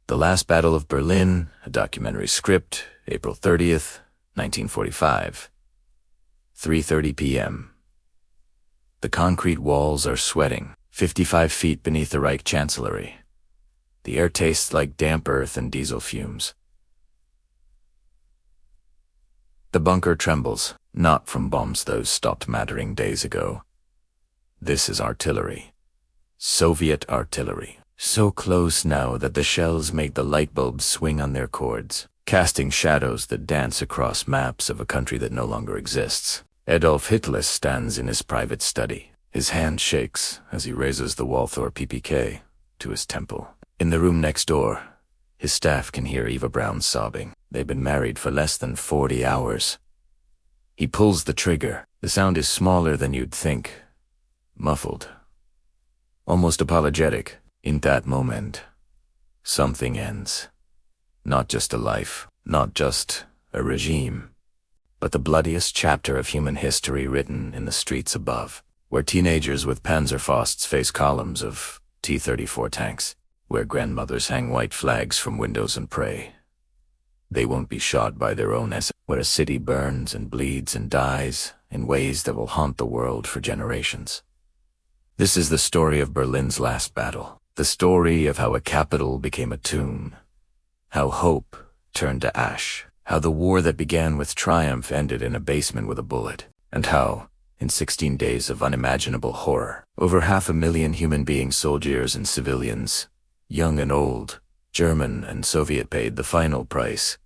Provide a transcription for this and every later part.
The Last Battle of Berlin, a documentary script, April 30th, 1945. 3:30 p.m. The concrete walls are sweating, 55 feet beneath the Reich Chancellery. The air tastes like damp earth and diesel fumes. The bunker trembles, not from bombs those stopped mattering days ago. This is artillery. Soviet artillery. So close now that the shells make the light bulbs swing on their cords, casting shadows that dance across maps of a country that no longer exists. Adolf Hitler stands in his private study. His hand shakes as he raises the Walther PPK to his temple. In the room next door, his staff can hear Eva Braun sobbing. They've been married for less than 40 hours. He pulls the trigger. The sound is smaller than you'd think. Muffled. Almost apologetic. In that moment, something ends. Not just a life, not just a regime, but the bloodiest chapter of human history written in the streets above, where teenagers with Panzerfausts face columns of T-34 tanks, where grandmothers hang white flags from windows and pray. They won't be shot by their own where a city burns and bleeds and dies in ways that will haunt the world for generations. This is the story of Berlin's last battle, the story of how a capital became a tomb, how hope turned to ash, how the war that began with triumph ended in a basement with a bullet, and how, in 16 days of unimaginable horror, over 500,000 human beings, soldiers and civilians, young and old, German and Soviet, paid the final price.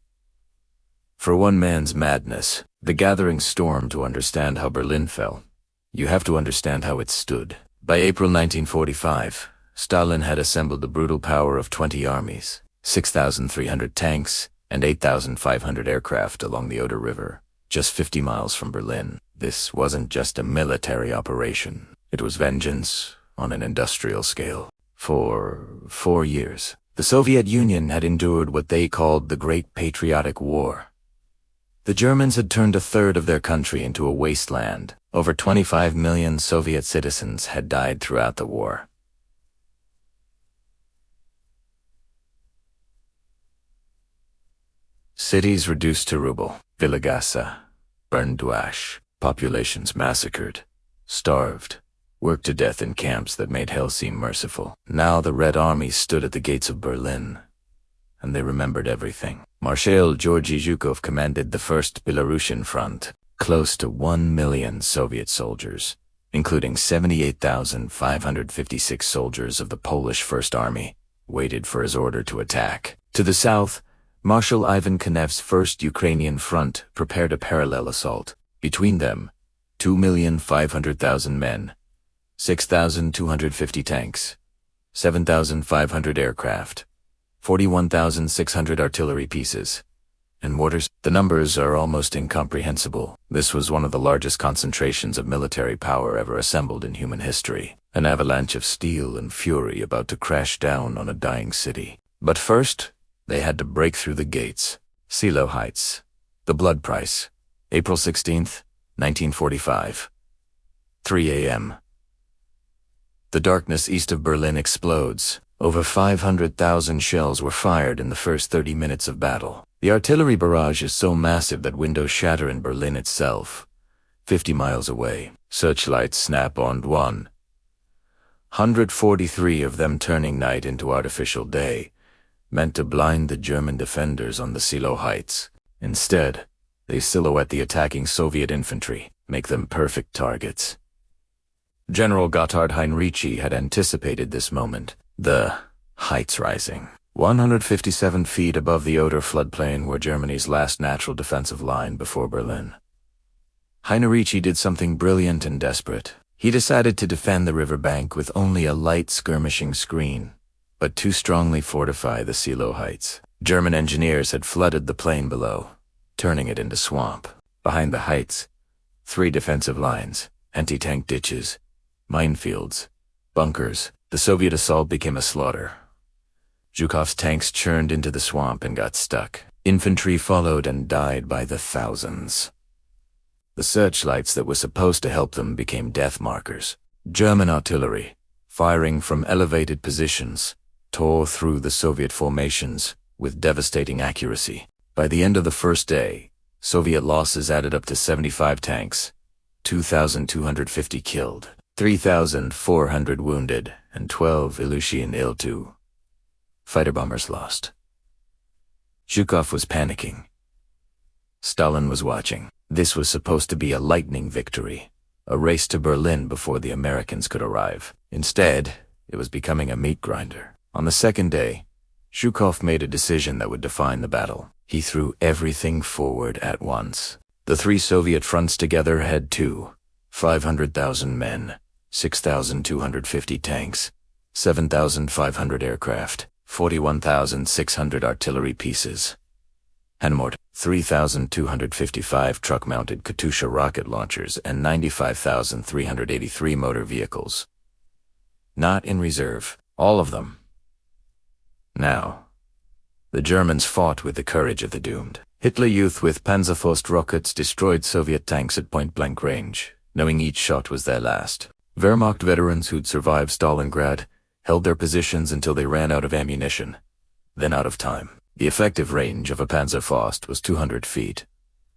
For one man's madness, the gathering storm, to understand how Berlin fell, you have to understand how it stood. By April 1945, Stalin had assembled the brutal power of 20 armies, 6,300 tanks, and 8,500 aircraft along the Oder River, just 50 miles from Berlin. This wasn't just a military operation. It was vengeance on an industrial scale. For 4 years, the Soviet Union had endured what they called the Great Patriotic War. The Germans had turned a third of their country into a wasteland. Over 25 million Soviet citizens had died throughout the war. Cities reduced to rubble, Villa Gasa, burned to ash, populations massacred, starved, worked to death in camps that made hell seem merciful. Now the Red Army stood at the gates of Berlin, and they remembered everything. Marshal Georgy Zhukov commanded the 1st Belarusian Front. Close to 1 million Soviet soldiers, including 78,556 soldiers of the Polish First Army, waited for his order to attack. To the south, Marshal Ivan Konev's 1st Ukrainian Front prepared a parallel assault. Between them, 2,500,000 men, 6,250 tanks, 7,500 aircraft, 41,600 artillery pieces, and mortars. The numbers are almost incomprehensible. This was one of the largest concentrations of military power ever assembled in human history, an avalanche of steel and fury about to crash down on a dying city. But first, they had to break through the gates. Seelow Heights. The Blood Price. April 16th, 1945. 3 a.m. The darkness east of Berlin explodes. Over 500,000 shells were fired in the first 30 minutes of battle. The artillery barrage is so massive that windows shatter in Berlin itself, 50 miles away. Searchlights snap on 143 of them, turning night into artificial day, meant to blind the German defenders on the Seelow Heights. Instead, they silhouette the attacking Soviet infantry, make them perfect targets. General Gotthard Heinrici had anticipated this moment. The Heights Rising. 157 feet above the Oder floodplain were Germany's last natural defensive line before Berlin. Heinrici did something brilliant and desperate. He decided to defend the riverbank with only a light skirmishing screen, but to strongly fortify the Seelow Heights. German engineers had flooded the plain below, turning it into swamp. Behind the heights, 3 defensive lines, anti-tank ditches, minefields, bunkers. The Soviet assault became a slaughter. Zhukov's tanks churned into the swamp and got stuck. Infantry followed and died by the thousands. The searchlights that were supposed to help them became death markers. German artillery, firing from elevated positions, tore through the Soviet formations with devastating accuracy. By the end of the first day, Soviet losses added up to 75 tanks, 2,250 killed, 3,400 wounded, and 12 Belarusian Il-2 fighter bombers lost. Zhukov was panicking. Stalin was watching. This was supposed to be a lightning victory, a race to Berlin before the Americans could arrive. Instead, it was becoming a meat grinder. On the second day, Zhukov made a decision that would define the battle. He threw everything forward at once. The three Soviet fronts together had 500,000 men, 6,250 tanks, 7,500 aircraft, 41,600 artillery pieces, and more, 3,255 truck-mounted Katyusha rocket launchers and 95,383 motor vehicles. Not in reserve, all of them. Now, the Germans fought with the courage of the doomed. Hitler Youth with Panzerfaust rockets destroyed Soviet tanks at point-blank range, knowing each shot was their last. Wehrmacht veterans who'd survived Stalingrad held their positions until they ran out of ammunition, then out of time. The effective range of a Panzerfaust was 200 feet,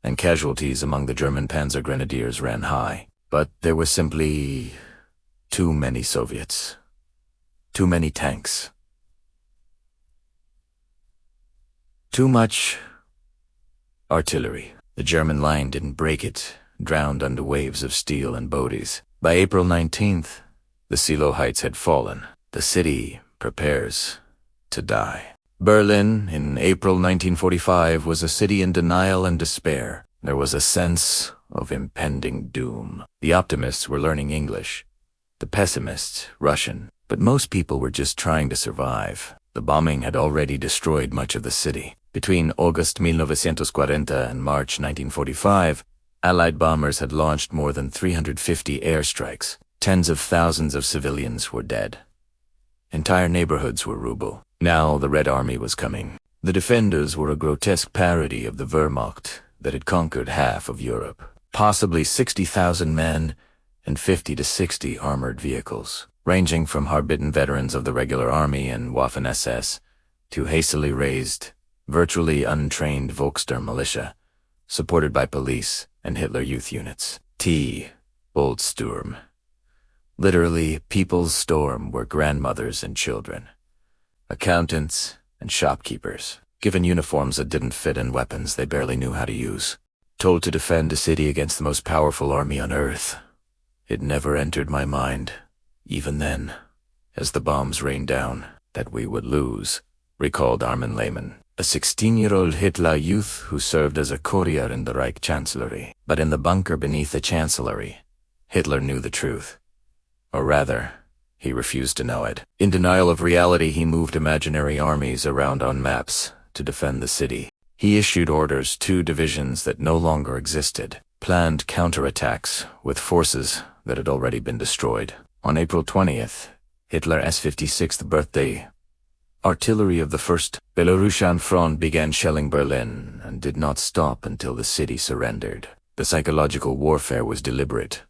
and casualties among the German Panzer Grenadiers ran high. But there were simply too many Soviets. Too many tanks. Too much artillery. The German line didn't break it, drowned under waves of steel and bodies. By April 19th, the Seelow Heights had fallen. The city prepares to die. Berlin, in April 1945, was a city in denial and despair. There was a sense of impending doom. The optimists were learning English, the pessimists Russian, but most people were just trying to survive. The bombing had already destroyed much of the city. Between August 1940 and March 1945, Allied bombers had launched more than 350 airstrikes. Tens of thousands of civilians were dead. Entire neighborhoods were ruble. Now the Red Army was coming. The defenders were a grotesque parody of the Wehrmacht that had conquered half of Europe. Possibly 60,000 men and 50 to 60 armored vehicles, ranging from hard-bitten veterans of the regular army and Waffen-SS to hastily raised, virtually untrained Volkssturm militia, supported by police and Hitler Youth units. Boldsturm. Literally, people's storm were grandmothers and children, accountants and shopkeepers, given uniforms that didn't fit and weapons they barely knew how to use. Told to defend a city against the most powerful army on earth. It never entered my mind, even then, as the bombs rained down, that we would lose, recalled Armin Lehmann, a 16-year-old Hitler Youth who served as a courier in the Reich Chancellery. But in the bunker beneath the Chancellery, Hitler knew the truth. Or rather, he refused to know it. In denial of reality, he moved imaginary armies around on maps to defend the city. He issued orders to divisions that no longer existed, planned counterattacks with forces that had already been destroyed. On April 20th, Hitler's 56th birthday, artillery of the 1st Belarusian Front began shelling Berlin and did not stop until the city surrendered. The psychological warfare was deliberate.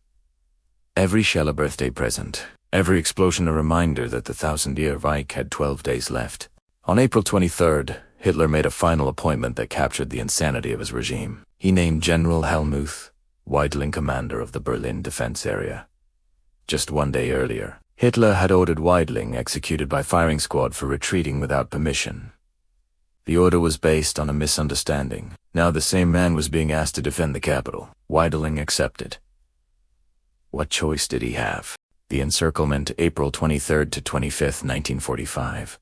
Every shell a birthday present, every explosion a reminder that the 1,000-year Reich had 12 days left. On April 23rd, Hitler made a final appointment that captured the insanity of his regime. He named General Helmuth Weidling commander of the Berlin defense area. Just one day earlier, Hitler had ordered Weidling executed by firing squad for retreating without permission. The order was based on a misunderstanding. Now the same man was being asked to defend the capital. Weidling accepted. What choice did he have? The encirclement, April 23rd to 25th, 1945.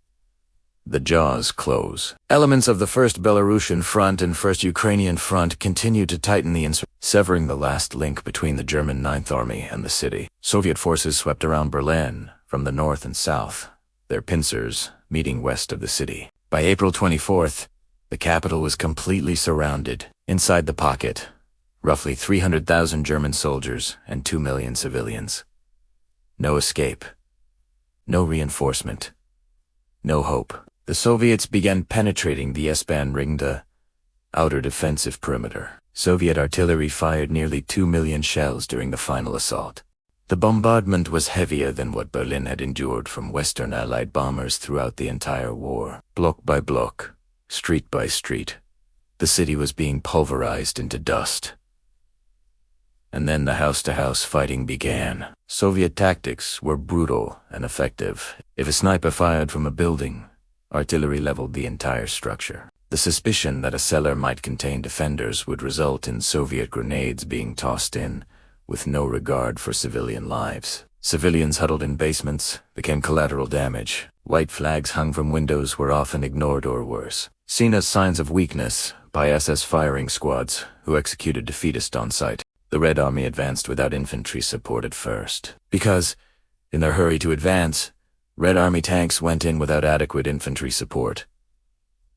The jaws close. Elements of the 1st Belarusian Front and 1st Ukrainian Front continued to tighten the severing the last link between the German 9th Army and the city. Soviet forces swept around Berlin from the north and south, their pincers meeting west of the city. By April 24th, the capital was completely surrounded. Inside the pocket, roughly 300,000 German soldiers and 2 million civilians. No escape. No reinforcement. No hope. The Soviets began penetrating the S-Bahn-Ringde outer defensive perimeter. Soviet artillery fired nearly 2 million shells during the final assault. The bombardment was heavier than what Berlin had endured from Western Allied bombers throughout the entire war. Block by block, street by street, the city was being pulverized into dust. And then the house-to-house fighting began. Soviet tactics were brutal and effective. If a sniper fired from a building, artillery leveled the entire structure. The suspicion that a cellar might contain defenders would result in Soviet grenades being tossed in, with no regard for civilian lives. Civilians huddled in basements became collateral damage. White flags hung from windows were often ignored or worse, seen as signs of weakness by SS firing squads who executed defeatists on sight. The Red Army advanced without infantry support at first, because, in their hurry to advance, Red Army tanks went in without adequate infantry support.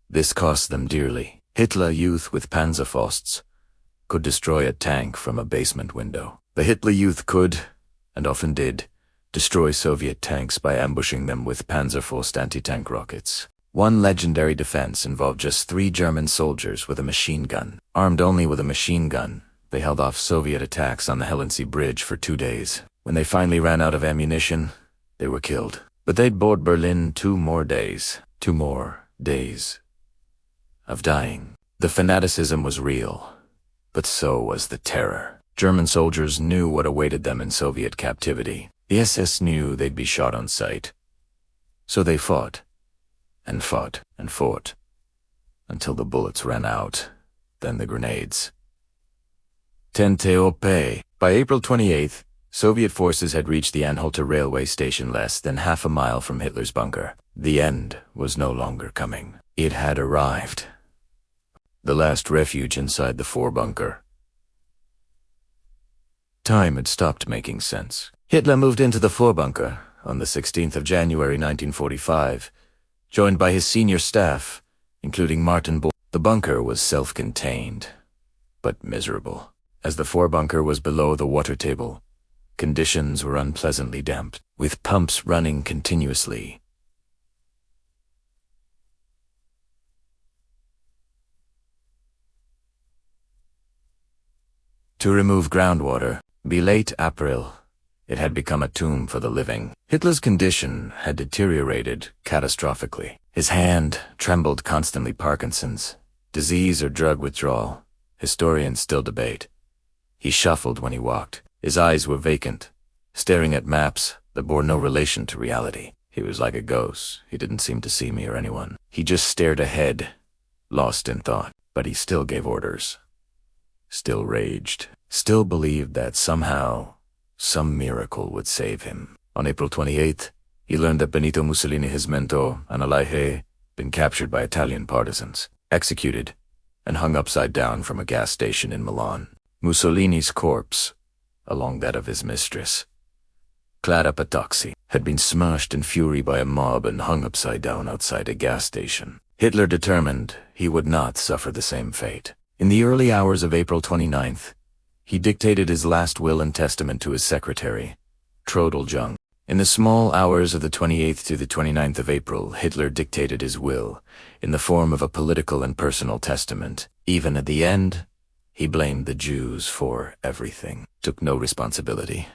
This cost them dearly. Hitler Youth with Panzerfausts could destroy a tank from a basement window. The Hitler Youth could, and often did, destroy Soviet tanks by ambushing them with Panzerfaust anti-tank rockets. One legendary defense involved just 3 German soldiers with a machine gun. Armed only with a machine gun, they held off Soviet attacks on the Helensee Bridge for 2 days. When they finally ran out of ammunition, they were killed. But they'd board Berlin 2 more days. 2 more days of dying. The fanaticism was real, but so was the terror. German soldiers knew what awaited them in Soviet captivity. The SS knew they'd be shot on sight. So they fought, and fought, and fought, until the bullets ran out, then the grenades. Tente au paix. By April 28th, Soviet forces had reached the Anhalter railway station less than half a mile from Hitler's bunker. The end was no longer coming. It had arrived. The last refuge inside the bunker. Time had stopped making sense. Hitler moved into the bunker on the 16th of January 1945, joined by his senior staff, including Martin Bull. The bunker was self-contained, but miserable. As the bunker was below the water table, conditions were unpleasantly damp, with pumps running continuously. To remove groundwater, by late April, it had become a tomb for the living. Hitler's condition had deteriorated catastrophically. His hand trembled constantly. Parkinson's, disease or drug withdrawal, historians still debate. He shuffled when he walked. His eyes were vacant, staring at maps that bore no relation to reality. He was like a ghost. He didn't seem to see me or anyone. He just stared ahead, lost in thought. But he still gave orders. Still raged. Still believed that somehow, some miracle would save him. On April 28th, he learned that Benito Mussolini, his mentor, and Alaihe, been captured by Italian partisans, executed, and hung upside down from a gas station in Milan. Mussolini's corpse, along that of his mistress, Clara Patazzi, had been smashed in fury by a mob and hung upside down outside a gas station. Hitler determined he would not suffer the same fate. In the early hours of April 29th, he dictated his last will and testament to his secretary, Trudel Jung. In the small hours of the 28th to the 29th of April, Hitler dictated his will, in the form of a political and personal testament. Even at the end, he blamed the Jews for everything, took no responsibility,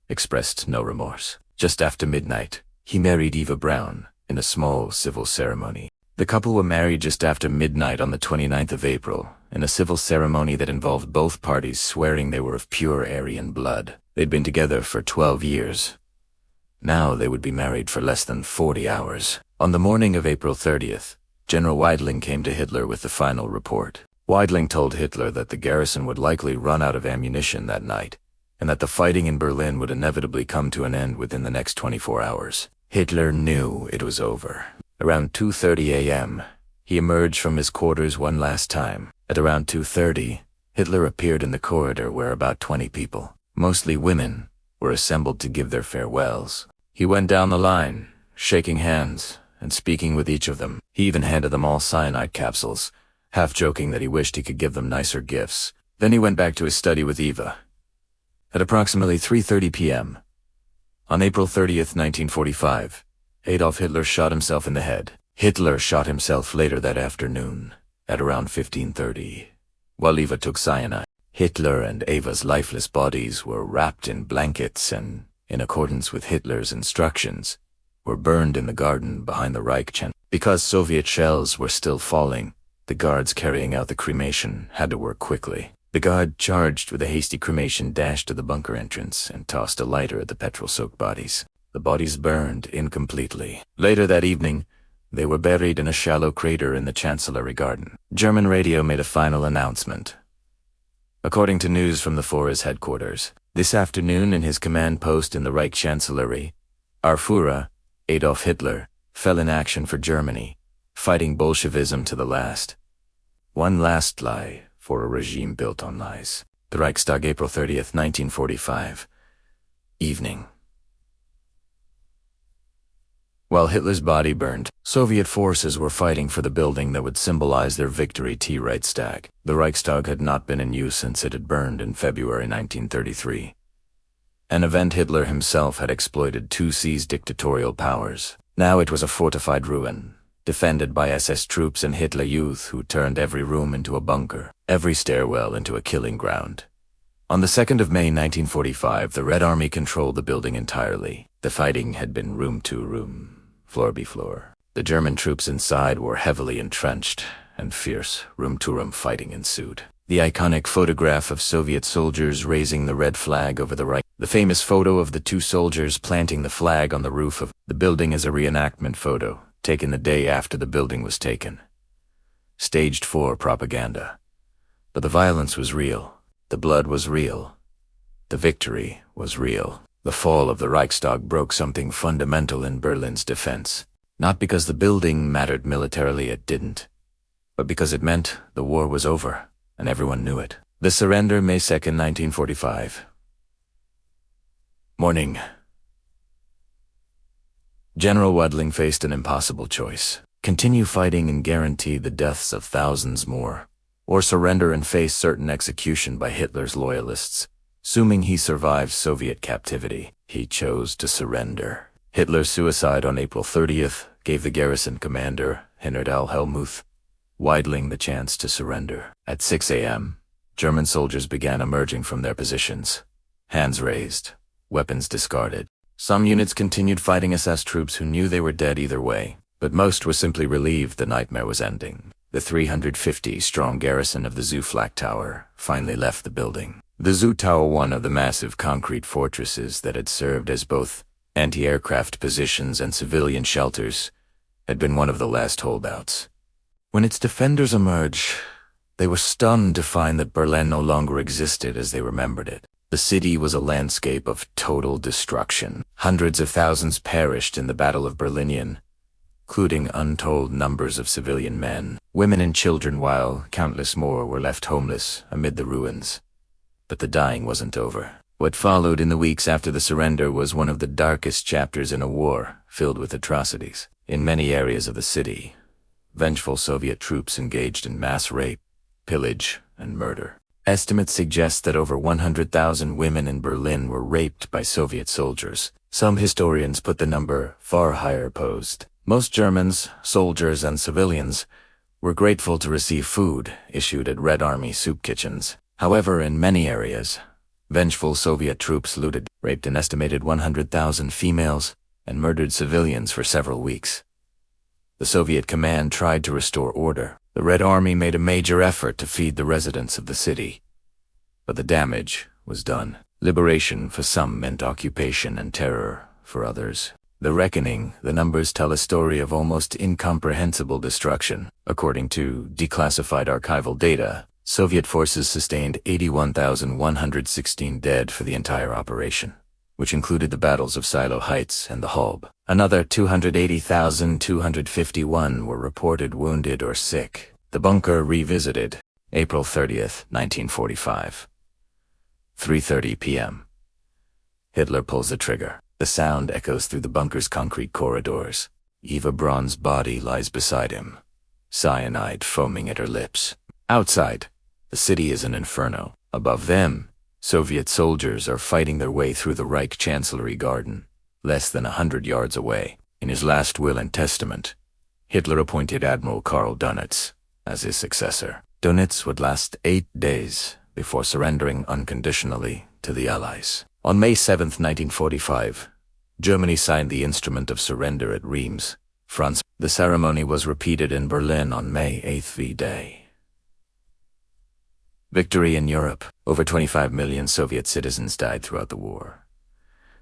expressed no remorse. Just after midnight, he married Eva Braun in a small civil ceremony. The couple were married just after midnight on the 29th of April, in a civil ceremony that involved both parties swearing they were of pure Aryan blood. They'd been together for 12 years. Now they would be married for less than 40 hours. On the morning of April 30th, General Weidling came to Hitler with the final report. Weidling told Hitler that the garrison would likely run out of ammunition that night, and that the fighting in Berlin would inevitably come to an end within the next 24 hours. Hitler knew it was over. Around 2:30 a.m., he emerged from his quarters one last time. At around 2:30, Hitler appeared in the corridor where about 20 people, mostly women, were assembled to give their farewells. He went down the line, shaking hands and speaking with each of them. He even handed them all cyanide capsules, half joking that he wished he could give them nicer gifts. Then he went back to his study with Eva. At approximately 3:30 p.m., on April 30th, 1945, Adolf Hitler shot himself in the head. Hitler shot himself later that afternoon, at around 15:30, while Eva took cyanide. Hitler and Ava's lifeless bodies were wrapped in blankets and, in accordance with Hitler's instructions, were burned in the garden behind the Reichstag. Because Soviet shells were still falling, the guards carrying out the cremation had to work quickly. The guard charged with a hasty cremation dashed to the bunker entrance and tossed a lighter at the petrol-soaked bodies. The bodies burned incompletely. Later that evening, they were buried in a shallow crater in the Chancellery Garden. German radio made a final announcement. According to news from the Führer's headquarters, this afternoon in his command post in the Reich Chancellery, our Führer, Adolf Hitler, fell in action for Germany, fighting Bolshevism to the last. One last lie for a regime built on lies. The Reichstag, April 30th, 1945. Evening. While Hitler's body burned, Soviet forces were fighting for the building that would symbolize their victory, the Reichstag. The Reichstag had not been in use since it had burned in February 1933. An event Hitler himself had exploited to seize dictatorial powers. Now it was a fortified ruin, defended by SS troops and Hitler Youth who turned every room into a bunker, every stairwell into a killing ground. On the 2nd of May 1945, the Red Army controlled the building entirely. The fighting had been room to room, floor by floor. The German troops inside were heavily entrenched, and fierce room-to-room fighting ensued. The iconic photograph of Soviet soldiers raising the red flag over the Reich. The famous photo of the two soldiers planting the flag on the roof of the building is a reenactment photo, taken the day after the building was taken. Staged for propaganda. But the violence was real. The blood was real. The victory was real. The fall of the Reichstag broke something fundamental in Berlin's defense. Not because the building mattered militarily, it didn't, but because it meant the war was over, and everyone knew it. The surrender, May 2nd, 1945. Morning. General Wadling faced an impossible choice. Continue fighting and guarantee the deaths of thousands more, or surrender and face certain execution by Hitler's loyalists. Assuming he survived Soviet captivity, he chose to surrender. Hitler's suicide on April 30th gave the garrison commander, Heinrich Hellmuth, Wadling the chance to surrender. At 6 a.m., German soldiers began emerging from their positions, hands raised, weapons discarded. Some units continued fighting SS troops who knew they were dead either way, but most were simply relieved the nightmare was ending. The 350-strong garrison of the Zoo Flak Tower finally left the building. The Zoo Tower, one of the massive concrete fortresses that had served as both anti-aircraft positions and civilian shelters, had been one of the last holdouts. When its defenders emerged, they were stunned to find that Berlin no longer existed as they remembered it. The city was a landscape of total destruction. Hundreds of thousands perished in the Battle of Berlin, including untold numbers of civilian men, women and children, while countless more were left homeless amid the ruins. But the dying wasn't over. What followed in the weeks after the surrender was one of the darkest chapters in a war filled with atrocities. In many areas of the city, vengeful Soviet troops engaged in mass rape, pillage, and murder. Estimates suggest that over 100,000 women in Berlin were raped by Soviet soldiers. Some historians put the number far higher posed. Most Germans, soldiers, and civilians were grateful to receive food issued at Red Army soup kitchens. However, in many areas, vengeful Soviet troops looted, raped an estimated 100,000 females, and murdered civilians for several weeks. The Soviet command tried to restore order. The Red Army made a major effort to feed the residents of the city. But the damage was done. Liberation for some meant occupation and terror for others. The reckoning, the numbers tell a story of almost incomprehensible destruction. According to declassified archival data, Soviet forces sustained 81,116 dead for the entire operation, which included the battles of Seelow Heights and the Halb. Another 280,251 were reported wounded or sick. The bunker revisited, April 30th, 1945. 3:30 p.m. Hitler pulls the trigger. The sound echoes through the bunker's concrete corridors. Eva Braun's body lies beside him, cyanide foaming at her lips. Outside, the city is an inferno. Above them, Soviet soldiers are fighting their way through the Reich Chancellery Garden, less than 100 yards away. In his last will and testament, Hitler appointed Admiral Karl Dönitz as his successor. Dönitz would last 8 days, before surrendering unconditionally to the Allies. On May 7, 1945, Germany signed the Instrument of Surrender at Reims, France. The ceremony was repeated in Berlin on May 8th V-Day. Victory in Europe. Over 25 million Soviet citizens died throughout the war.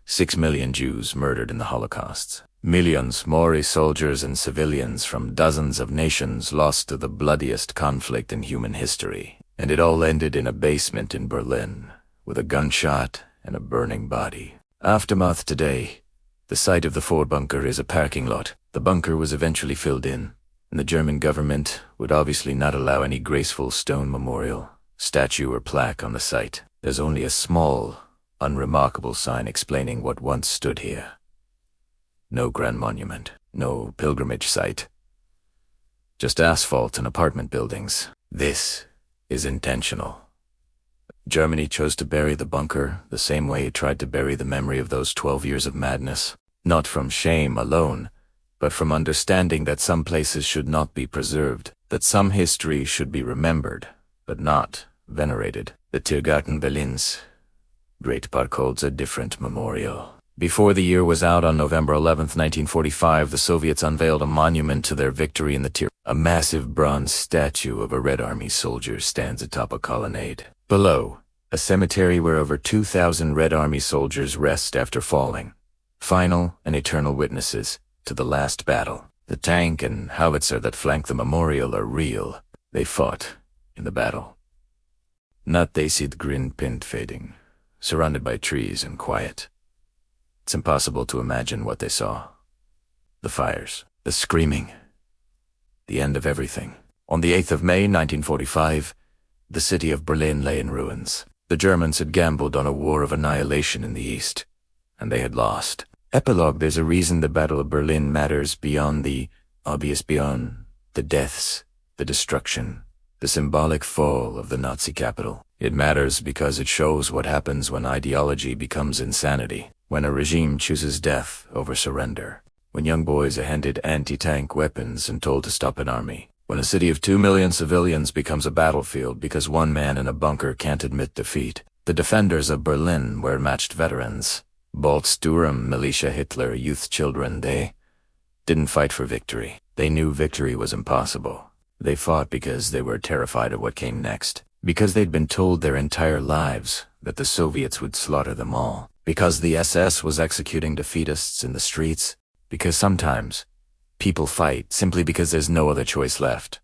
6 million Jews murdered in the Holocausts. Millions more soldiers and civilians from dozens of nations lost to the bloodiest conflict in human history. And it all ended in a basement in Berlin, with a gunshot and a burning body. Aftermath today. The site of the Ford bunker is a parking lot. The bunker was eventually filled in, and the German government would obviously not allow any graceful stone memorial, statue, or plaque on the site. There's only a small, unremarkable sign explaining what once stood here. No grand monument, no pilgrimage site. Just asphalt and apartment buildings. This is intentional. Germany chose to bury the bunker the same way it tried to bury the memory of those 12 years of madness. Not from shame alone, but from understanding that some places should not be preserved, that some history should be remembered, but not venerated. The Tiergarten Berlin's Great Park holds a different memorial. Before the year was out, on November 11, 1945, the Soviets unveiled a monument to their victory in the Tiergarten. A massive bronze statue of a Red Army soldier stands atop a colonnade. Below, a cemetery where over 2,000 Red Army soldiers rest after falling. Final and eternal witnesses to the last battle. The tank and howitzer that flank the memorial are real. They fought in the battle. Not they see the green pint fading, surrounded by trees and quiet. It's impossible to imagine what they saw. The fires, the screaming, the end of everything. On the 8th of May, 1945, the city of Berlin lay in ruins. The Germans had gambled on a war of annihilation in the east, and they had lost. Epilogue: there's a reason the Battle of Berlin matters beyond the obvious, beyond the deaths, the destruction, the symbolic fall of the Nazi capital. It matters because it shows what happens when ideology becomes insanity, when a regime chooses death over surrender, when young boys are handed anti-tank weapons and told to stop an army, when a city of 2 million civilians becomes a battlefield because one man in a bunker can't admit defeat. The defenders of Berlin were matched veterans. Volkssturm, militia, Hitler, youth, children. They didn't fight for victory. They knew victory was impossible. They fought because they were terrified of what came next, because they'd been told their entire lives that the Soviets would slaughter them all, because the SS was executing defeatists in the streets, because sometimes people fight simply because there's no other choice left.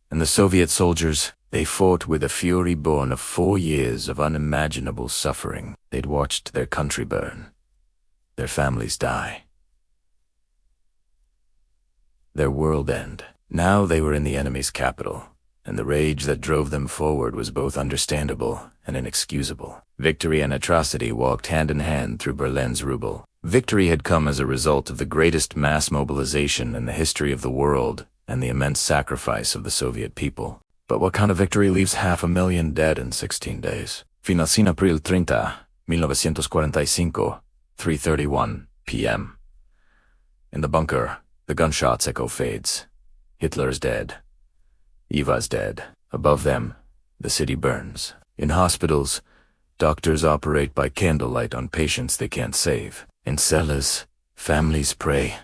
And the Soviet soldiers, they fought with a fury born of 4 years of unimaginable suffering. They'd watched their country burn, their families die, their world end. Now they were in the enemy's capital, and the rage that drove them forward was both understandable and inexcusable. Victory and atrocity walked hand in hand through Berlin's Rubel. Victory had come as a result of the greatest mass mobilization in the history of the world and the immense sacrifice of the Soviet people. But what kind of victory leaves 500,000 dead in 16 days? Final sin April 30, 1945, 3:31 p.m. In the bunker, the gunshots echo fades. Hitler's dead. Eva's dead. Above them, the city burns. In hospitals, doctors operate by candlelight on patients they can't save. In cellars, families pray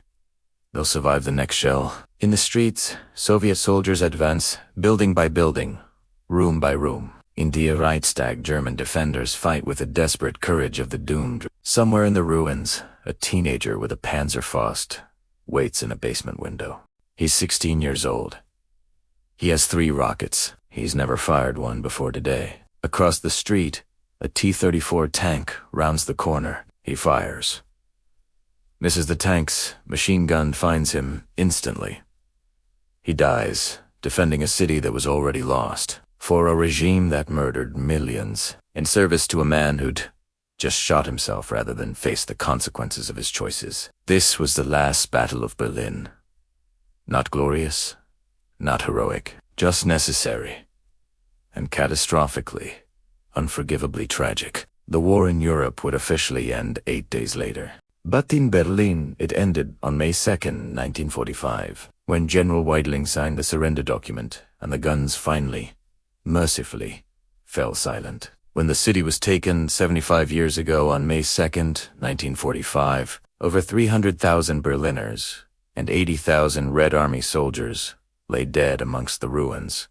they'll survive the next shell. In the streets, Soviet soldiers advance, building by building, room by room. In the Reichstag, German defenders fight with the desperate courage of the doomed. Somewhere in the ruins, a teenager with a Panzerfaust waits in a basement window. He's 16 years old. He has 3 rockets. He's never fired one before today. Across the street, a T-34 tank rounds the corner. He fires. Misses the tank's machine gun, finds him instantly. He dies, defending a city that was already lost, for a regime that murdered millions, in service to a man who'd just shot himself rather than face the consequences of his choices. This was the last Battle of Berlin. Not glorious, not heroic, just necessary, and catastrophically, unforgivably tragic. The war in Europe would officially end 8 days later. But in Berlin, it ended on May 2nd, 1945, when General Weidling signed the surrender document and the guns finally, mercifully, fell silent. When the city was taken 75 years ago on May 2nd, 1945, over 300,000 Berliners and 80,000 Red Army soldiers lay dead amongst the ruins.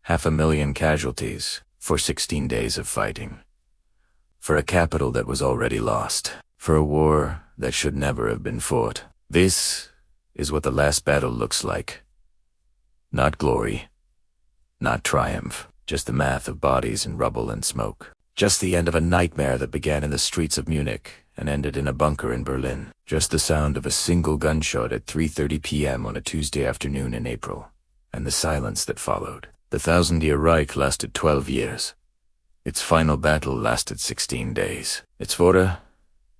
500,000 casualties for 16 days of fighting. For a capital that was already lost. For a war that should never have been fought. This is what the last battle looks like. Not glory, not triumph, just the math of bodies and rubble and smoke. Just the end of a nightmare that began in the streets of Munich and ended in a bunker in Berlin. Just the sound of a single gunshot at 3:30 p.m. on a Tuesday afternoon in April, and the silence that followed. The 1,000-year Reich lasted 12 years. Its final battle lasted 16 days. Its Vorder,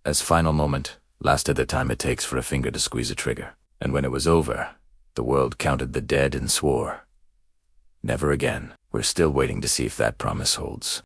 as final moment, lasted the time it takes for a finger to squeeze a trigger. And when it was over, the world counted the dead and swore, never again. We're still waiting to see if that promise holds.